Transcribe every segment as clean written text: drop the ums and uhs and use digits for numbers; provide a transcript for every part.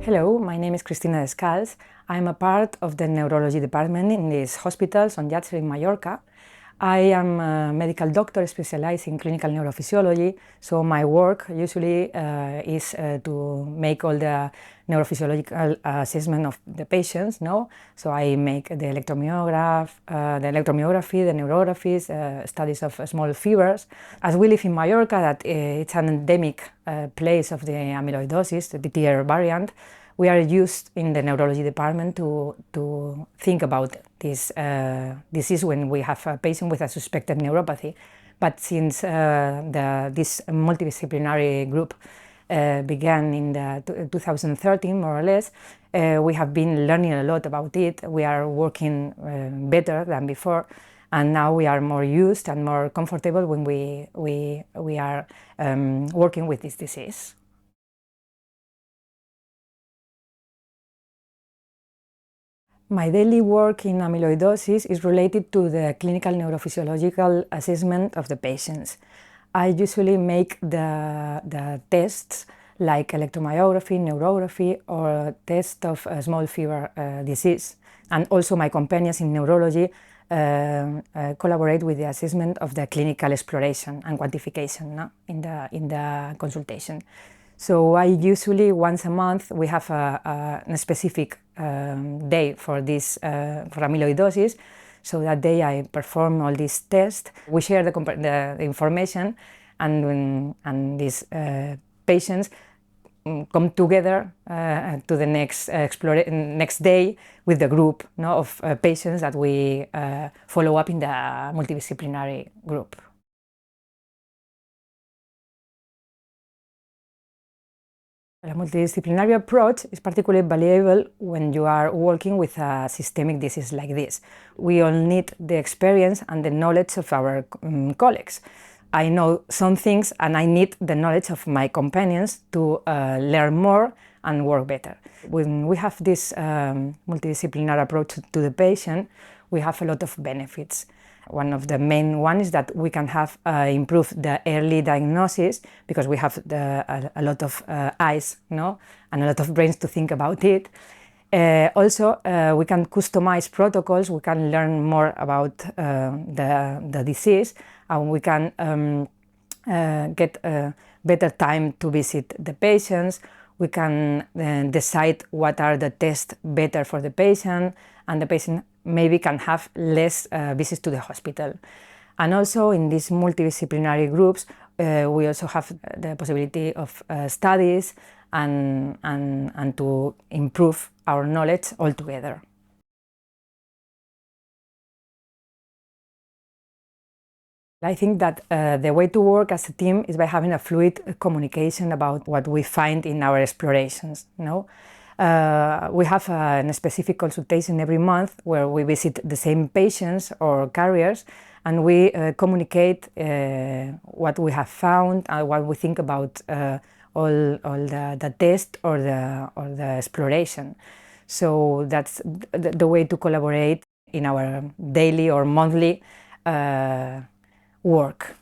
Hello, my name is Christina Descals. I'm a part of the neurology department in this hospital on Llàtzer in Mallorca. I am a medical doctor specialized in clinical neurophysiology, so my work usually is to make all the neurophysiological assessment of the patients. So I make the electromyography, the neurographies, studies of small fibers. As we live in Mallorca, that it's an endemic place of the amyloidosis, the ATTRv variant, we are used in the neurology department to think about this disease when we have a patient with a suspected neuropathy. But since this multidisciplinary group began in 2013, more or less, we have been learning a lot about it. We are working better than before, and now we are more used and more comfortable when we are working with this disease. My daily work in amyloidosis is related to the clinical neurophysiological assessment of the patients. I usually make the tests like electromyography, neurography, or test of small fiber disease. And also my companions in neurology collaborate with the assessment of the clinical exploration and quantification in the consultation. So I usually, once a month, we have a specific day for this, for amyloidosis. So that day I perform all these tests. We share the information, and these patients come together to the next day with the group of patients that we follow up in the multidisciplinary group. A multidisciplinary approach is particularly valuable when you are working with a systemic disease like this. We all need the experience and the knowledge of our colleagues. I know some things, and I need the knowledge of my companions to learn more and work better. When we have this multidisciplinary approach to the patient, we have a lot of benefits. One of the main ones is that we can have improve the early diagnosis, because we have a lot of eyes, and a lot of brains to think about it. Also, we can customize protocols. We can learn more about the disease, and we can get better time to visit the patients. We can decide what are the tests better for the patient, and the patient maybe can have less visits to the hospital. And also in these multidisciplinary groups, we also have the possibility of studies and to improve our knowledge altogether. I think that the way to work as a team is by having a fluid communication about what we find in our explorations. We have a specific consultation every month where we visit the same patients or carriers, and we communicate what we have found and what we think about all the test or the exploration. So that's the way to collaborate in our daily or monthly work.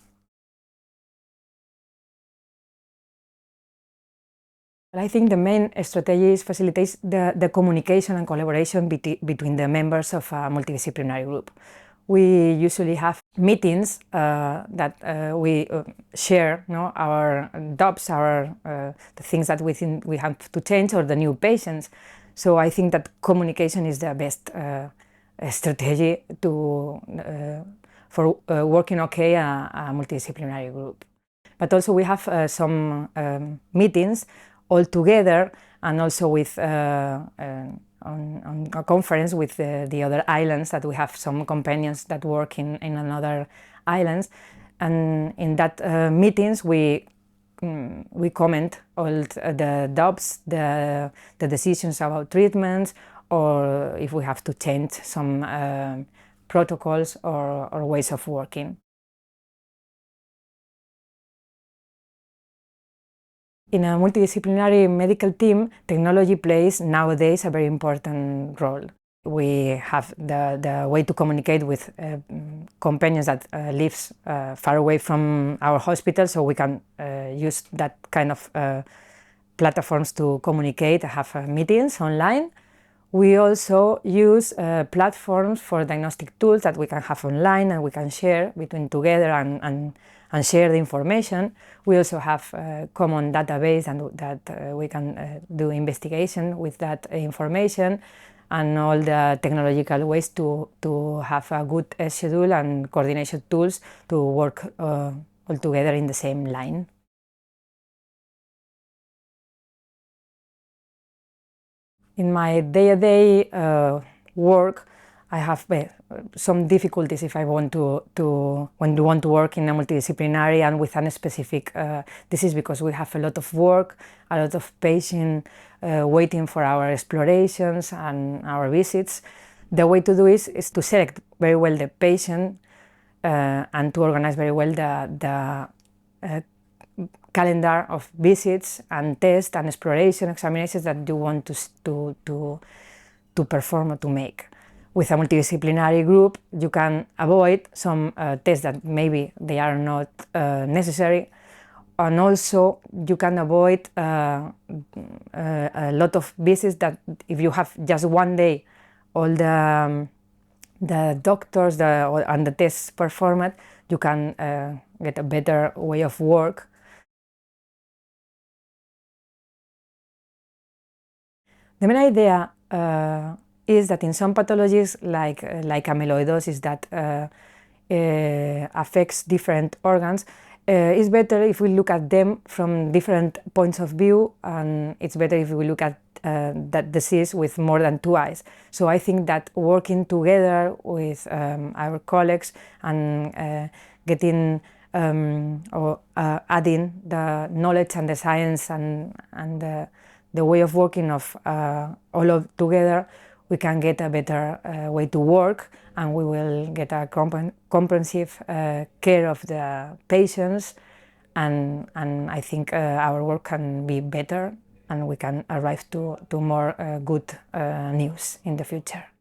I think the main strategy is facilitates the communication and collaboration between the members of a multidisciplinary group. We usually have meetings that we share our doubts, the things that we think we have to change, or the new patients. So I think that communication is the best strategy for working a multidisciplinary group. But also we have some meetings all together, and also with on a conference with the other islands, that we have some companions that work in another islands, and in that meetings we comment all the doubts, the decisions about treatments, or if we have to change some protocols or ways of working. In a multidisciplinary medical team, technology plays nowadays a very important role. We have the way to communicate with companions that live far away from our hospital, so we can use that kind of platforms to communicate, have meetings online. We also use platforms for diagnostic tools that we can have online and we can share between together and share the information. We also have a common database and that we can do investigation with that information, and all the technological ways to have a good schedule and coordination tools to work all together in the same line. In my day-to-day work, I have some difficulties if I want when you want to work in a multidisciplinary and with a specific disease, because we have a lot of work, a lot of patients waiting for our explorations and our visits. The way to do is to select very well the patient and to organize very well the calendar of visits and tests and exploration examinations that you want to perform or to make. With a multidisciplinary group, you can avoid some tests that maybe they are not necessary, and also you can avoid a lot of visits that if you have just one day all the doctors and the tests performed, you can get a better way of work. The main idea is that in some pathologies like amyloidosis that affects different organs, it's better if we look at them from different points of view, and it's better if we look at that disease with more than two eyes. So I think that working together with our colleagues and getting or adding the knowledge and the science and the way of working of all of together, we can get a better way to work, and we will get a comprehensive care of the patients, and I think our work can be better and we can arrive to more good news in the future.